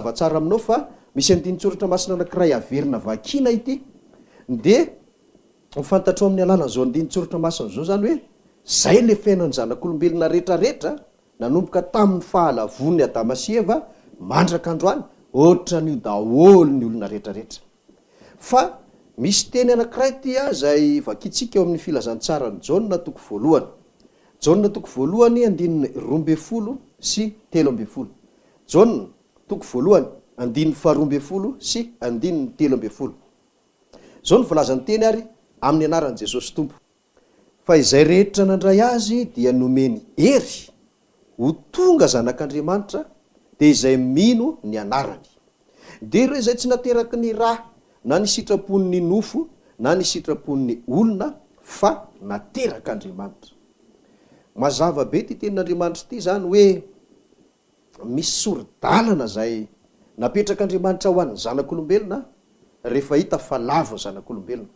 mazava tsara aminao fa misy andinitsoratra masina anankiray averina vakina ity de mifantatro amin'ny alalan'zao andinitsoratra masina zao zany hoe zay le fiainan'ny zanak'olombelona rehetrarehetra nanomboka tamin'ny fahalavony Adama sy Eva mandraka androany ohatra ny daholo ny olona rehetrarehetra fa misy teny anankiray tia zay vakitsika eo amin'ny filazantsarany Jaona toko voalohany Jaona toko voalohany andininy 12 sy 13 Jaona toko voalohany andininy 12 sy andininy 13 zao ny volazany teny ary amin'ny anaran'i Jesosy Tompo fa izay rehetra nandray azy dia nomeny hery ho tonga zanak'Andriamanitra dia izay mino ny anarany dia ireo izay tsy nateraky ny rà na ny sitrapon'ny nofo na ny sitrapon'ny olona fa naterak'Andriamanitra. Mazava be ty tenin'Andriamanitra ity zany hoe misy sori-dalana zay napetrak'Andriamanitra ho an'ny zanak'olombelona rehefa hita fa lavo zanak'olombelona.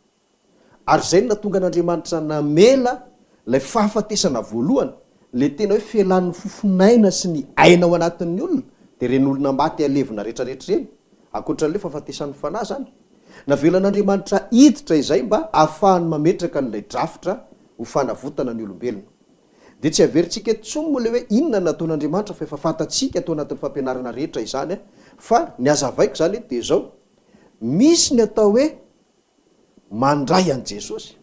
Ary zay natonga an'Andriamanitra namela ilay fahafatesana voalohany le tena hoe fialan'ny fofonaina sy ny aina ao anatin'ny olona dia reny olona maty alevina rehetrarehetra reny ankoatran'ilay fahafatesan'ny fanahy zany navelan'Andriamanitra hiditra izay mba ahafahany mametraka n'ilay drafitra ho fanavotana ny olombelona. Dia tsy averintsika tsomo moa le hoe inona nataon'Andriamanitra fa efa fantatsika atao anatin'ny fampianarana rehetra izany fa ny azavaiko zany dia zao misy ny atao hoe mandray an' Jesosy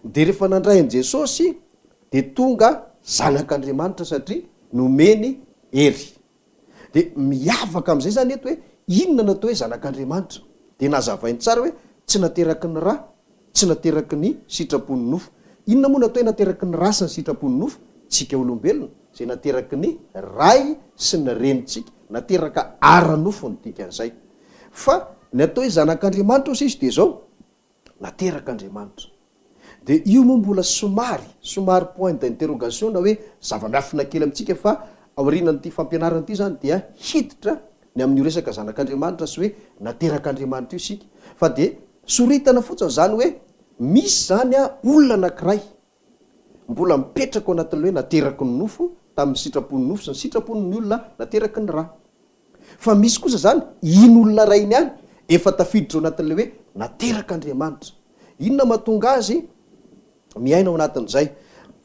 dia rehefa nandray an' Jesosy dia tonga zanak'Andriamanitra satria nomeny hery dia miavaka amin'izay zany eto hoe inona natao hoe zanak'Andriamanitra dia nazavainy tsara hoe tsy nateraky ny rà tsy nateraky ny sitrapon'ny nofo. Inona moa natao hoe nateraky ny rà sy ny sitrapon'ny nofo tsika olombelona zay nateraky ny ray sy ny renitsika nateraka ara-nofo ny dikan'izay fa ny atao hoe zanak'Andriamanitra osa izy dia zao naterak'Andriamanitra dia io moa mbola somary point d'interrogation na hoe zava-miafina kely amintsika fa aorianan'ity fampianarana ity zany dia hiditra ny amin'io resaka zanak'Andriamanitra sy hoe naterak'Andriamanitra io sika fa dia soritana fotsiny zany hoe misy zany olona anankiray mbola mipetraka ao anatin'le hoe nateraky ny nofo tamin'ny sitrapon'ny nofo sy ny sitrapon'ny olona nateraky ny rà fa misy kosa zany iny olona rainy any efa tafiditra ao anatin'le hoe naterak'Andriamanitra. Inona mahatonga azy miaina ao anatin'izay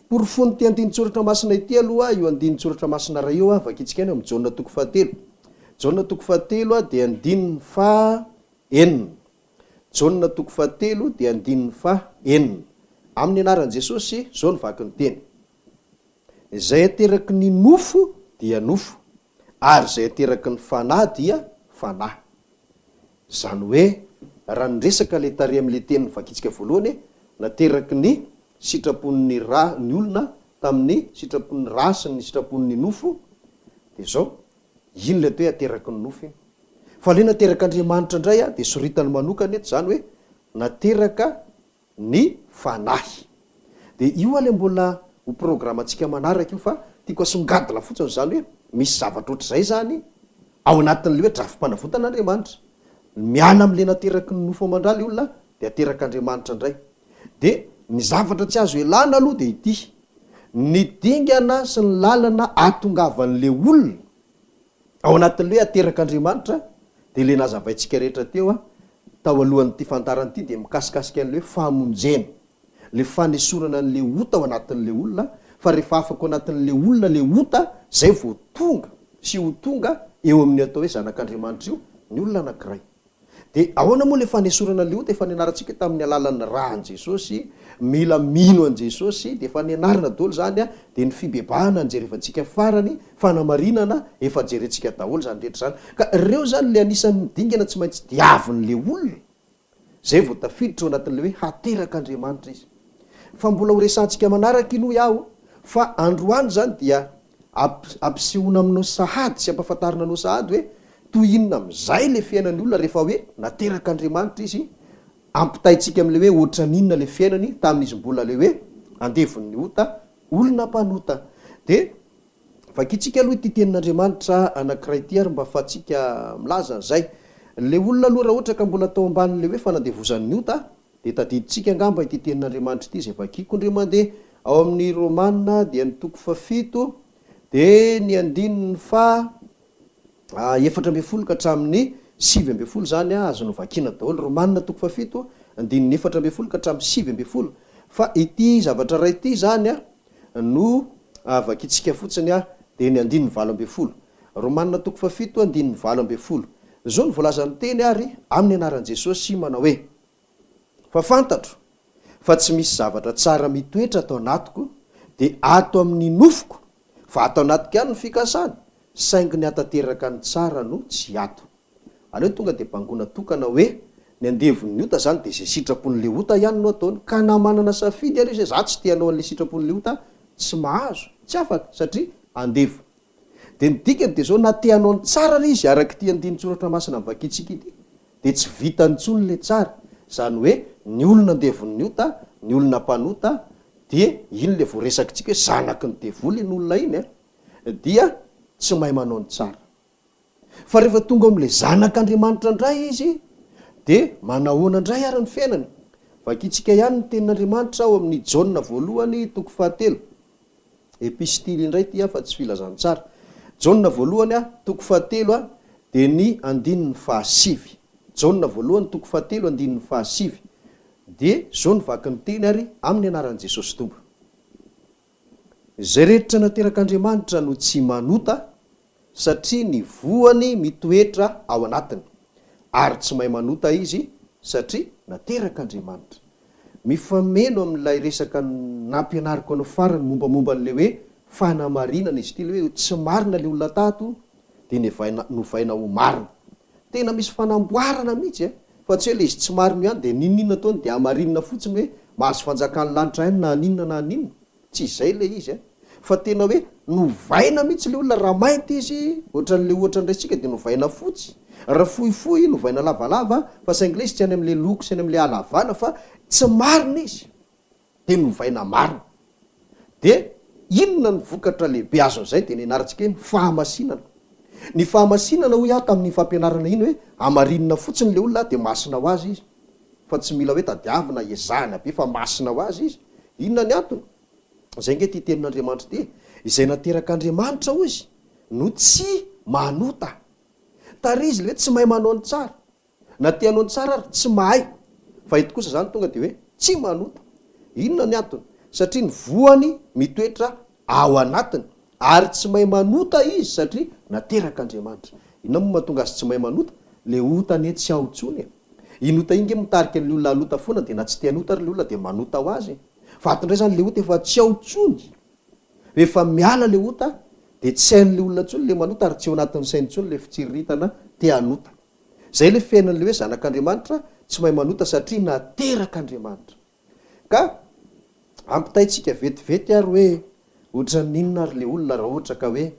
porofony ty andinitsoratra masina ity aloha io andinitsoratra masina ray eo vakitsika any amin'ny Jaona toko 7 Jaona toko 7 dia andininy 9 Jaona toko 7 dia andininy 9 amin'ny anaran'i Jesosy zao ny vaky ny teny izay ateraky ny nofo dia nofo ary izay ateraky ny fanahy dia fanahy. Zany hoe raha nyresaka le tare amin'le teny vakitsika voalohany nateraky ny sitrapon'ny rà ny olona tamin'ny sitrapon'ny rà sy ny sitrapon'ny nofo dia zao iny le atao hoe ateraky ny nofo iny fa le naterak'Andriamanitra indray dia soritany manokana eto zany hoe nateraka ny fanahy dia io ale mbola ho programantsika manaraka io fa tiako asongadina fotsiny zany hoe misy zavatra ohatr'izay zany ao anatin'le hoe drafim-panafotan'Andriamanitra miana amin'le nateraky ny nofo amandraly olona dia aterak'Andriamanitra indray dia ny zavatra tsy azo elana aloha dia ity ny dingana sy ny lalana atongavan'le olona ao anatin'le hoe aterak'Andriamanitra dia le nazavaintsika rehetra teo tao alohan'ity fantarana ity dia mikasikasika an'le hoe fahamonjena le fanesorana an'le ota ao anatin'le olona fa rehefa afaka ao anatin'le olona le ota zay vao tonga sy ho tonga eo amin'ny atao hoe zanak'Andriamanitra io ny olona anankiray. Dia ahoana moa le fanesorana an'le ota efa nianarantsika tamin'ny alalan'ny rà an' Jesosy mila mino an' Jesosy dia efa nianarana daholo zany dia ny fibebahana anjerevantsika farany fanamarinana efa jerentsika daholo zany rehetra zany ka ireo zany le anisan'ny dingana tsy maintsy diavin'le olona zay vao tafiditra ao anatin'le hoe haterak'Andriamanitra izy fa mbola ho resantsika manaraka ino iaho fa androany zany dia ampisehoana aminao sahady sy ampahafantarina anao sahady hoe toy inona amin'izay le fiainan'ny olona rehefa hoe naterak'Andriamanitra izy ampitaitsika amin'le hoe ohatran'inona le fiainany tamin'izy mbola le hoe andevon'ny ota olona mpanota. Dia vakitsika aloha ity tenin'Andriamanitra anankiray ity ary mba ahafahantsika milaza an'izay le olona aloha raha ohatra ka mbola tao ambanin'le hoe fanandevozan'ny ota dia tadiditsika angamba ity tenin'Andriamanitra ity izay vakiko indray mandeha ao amin'ny Romanina dia ny toko 7 dia ny andininy 4 ka hatramin'ny 7 zany azony vakina daholo. Romanina 7 andininy 4 ka hatramin'ny 7 fa ity zavatra ray ity zany no vakitsika fotsiny de ny andininy 20. Romanina 7 andininy 20 zao ny volazan'ny teny ary amin'ny anaran'i Jesosy manao hoe fa fantatro fa tsy misy zavatra tsara mitoetra atao anatiko de ato amin'ny nofoko fa atao anatiko ihany ny fikasany saingy ny atateraka ny tsara no tsy ato. Aleo tonga de bangona tokana hoe ny andevon'ny ota zany de zay sitrapon'le ota ihany no ataony ka na manana safidy ary zay za tsy tianao an'le sitrapon'le ota tsy mahazo tsy afaka satria andevo. De ny dikany de zao na tianao ny tsara le izy araky ty andiny tsoratra masina mivakitsika ity de tsy vitany ntsony le tsara. Zany hoe ny olona andevon'ny ota, ny olona mpanota de iny le voaresakitsika hoe zanaky ny devoly ny olona iny dia tsy mahay manao ny tsara. Fa rehefa tonga am'le zanak'Andriamanitra indray izy de manahoana indray ary ny fiainany. Vakitsika ihany ny tenin'Andriamanitra ao amin'ny Jaona 1:7. Epistily indray ty fa tsy filazany tsara. Jaona 1:7 de ny andininy 7. Jaona 1:7 andininy 7 de zao ny vakiny teny ary amin'ny anaran'i Jesosy Tompo. Zay rehetra naterak'Andriamanitra no tsy manota satria ny voany mitoetra ao anatiny ary tsy mahay manota izy satria naterak'Andriamanitra. Mifameno amin'ilay resaka nampianariko anao farany mombamomba an'le hoe fanamarinana izy ity le hoe tsy marina le olona tato de novaina ho marina. Tena misy fanamboarana mihitsy fa tsy hoe le izy tsy marina ihany de ninina taony de amarinina fotsiny hoe mahazo fanjakan'ny lanitra ihany na ninna. Tsy izay le izy fa tena hoe novaina mihitsy le olona raha mainty izy ohatran'le ohatra ndraisika de novaina fotsy, raha fohifohy novaina lavalava fa saingy le izy tsy any am'le loko sy any am'le alavana fa tsy marina izy de novaina marina. De inona ny vokatra lehibe azon'izay de ny anarantsika hoe fahamasinana. Ny fahamasinana hoy ato amin'ny fampianarana iny hoe amarinina fotsiny le olona de masina ho azy izy fa tsy mila hoe tadiavina ezahana be fa masina ho azy izy. Inona ny antony? Zay nge ty tenin'Andriamanitra ty izay naterak'Andriamanitra ho izy no tsy manota. Tary izy le tsy mahay manao ny tsara na tianao ny tsara ary tsy mahay fa ito kosa zany tonga de hoe tsy manota. Inona ny antony? Satria ny voany mitoetra ao anatiny ary tsy mahay manota izy satria naterak'Andriamanitra. Inona moa mahatonga azy tsy mahay manota? Le otany tsy ao ntsony. Inota inge mitarika ny olona anota foana de na tsy te hanota ary le olona de manota ho azy. Fa atondray zany le ota efa tsy ao ntsony. Rehefa miala le ota de tsy hain'le olona ntsony le manota ary tsy ao anatin'ny sainy ntsony le fitsiriritana te hanota. Zay le fiainan'le hoe zanak'Andriamanitra tsy mahay manota satria naterak'Andriamanitra. Ka ampitaitsika vetivety ary hoe ohatra ninona ary le olona raha ohatra ka hoe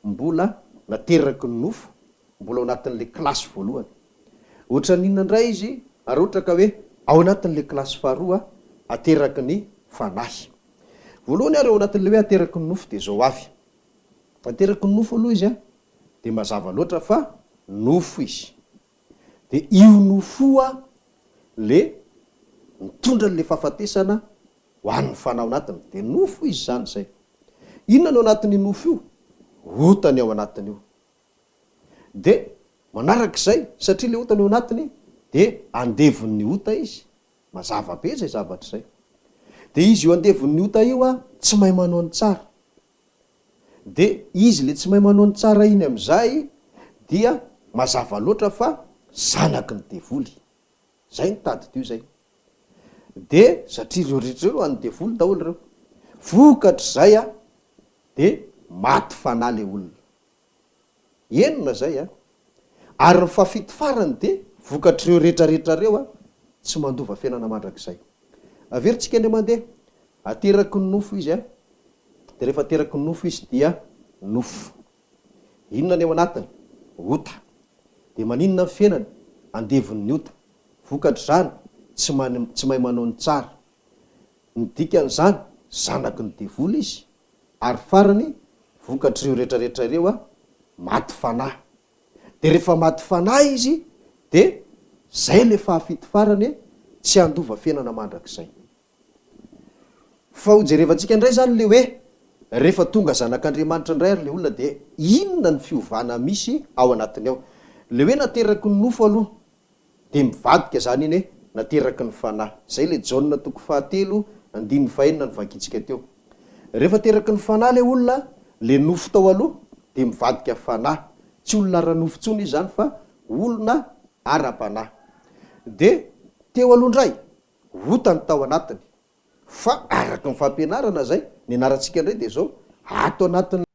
mbola nateraky ny nofo mbola ao anatin'le klasy voalohany. Ohatra ninona indray izy ary ohatra ka hoe ao anatin'le klasy faharoa ateraky ny fanahy. Voalohany ary ao anatin'le hoe ateraky ny nofo de zao avy. Ateraky ny nofo aloha izy de mazava loatra fa nofo izy. De io nofo le mitondra le fahafatesana ho an'ny fanahy ao anatiny de nofo izy zany zay. Inona no anatin'ny nofo io? Otany ao anatiny io. De manarak'izay satria le otany ao anatiny de andevon'ny ota izy. Mazava be zay zavatra zay. De izy io andevon'ny ota io tsy mahay manao ny tsara. De izy le tsy mahay manao ny tsara iny am'izay dia mazava loatra fa zanaky ny devoly. Zay ny tady teo zay. De satria ireo rehetra ireo any devoly daholo reo. Vokatra zay de maty fanahy le olona. Enina zay ary ny fafito farany de vokatr'ireo rehetrarehetra reo tsy mandova fiainana mandrakizay. Averintsika indray mandeha ateraky ny nofo izy de rehefa ateraky ny nofo izy dia nofo. Inona ny ao anatiny? Ota. De maninona ny fiainany? Andevon'ny ota. Vokatra zany tsy mahay manao ny tsara. Ny dikan'izany zanaky ny devoly izy ary farany vokatr'ireo rehetrarehetra ireo maty fanahy. De rehefa maty fanahy izy de zay le fahafito farany tsy andova fiainana mandrakizay. Fa hojerevantsika indray zany le hoe rehefa tonga zanak'Andriamanitra indray ary le olona de inona ny fiovana misy ao anatiny ao. Le hoe nateraky ny nofo aloha de mivadika zany iny hoe nateraky ny fanahy. Zay le Jauna 7:9 ny vakitsika teo. Rehefa teraky ny fanahy le olona, le nofo tao aloha de mivadika fanahy. Tsy olona ara-nofo tsony izy zany fa olona ara-panahy. De teo aloha indray otany tao anatiny. Fa araky ny fampianarana zay, ny anarantsika indray de zao ato anatiny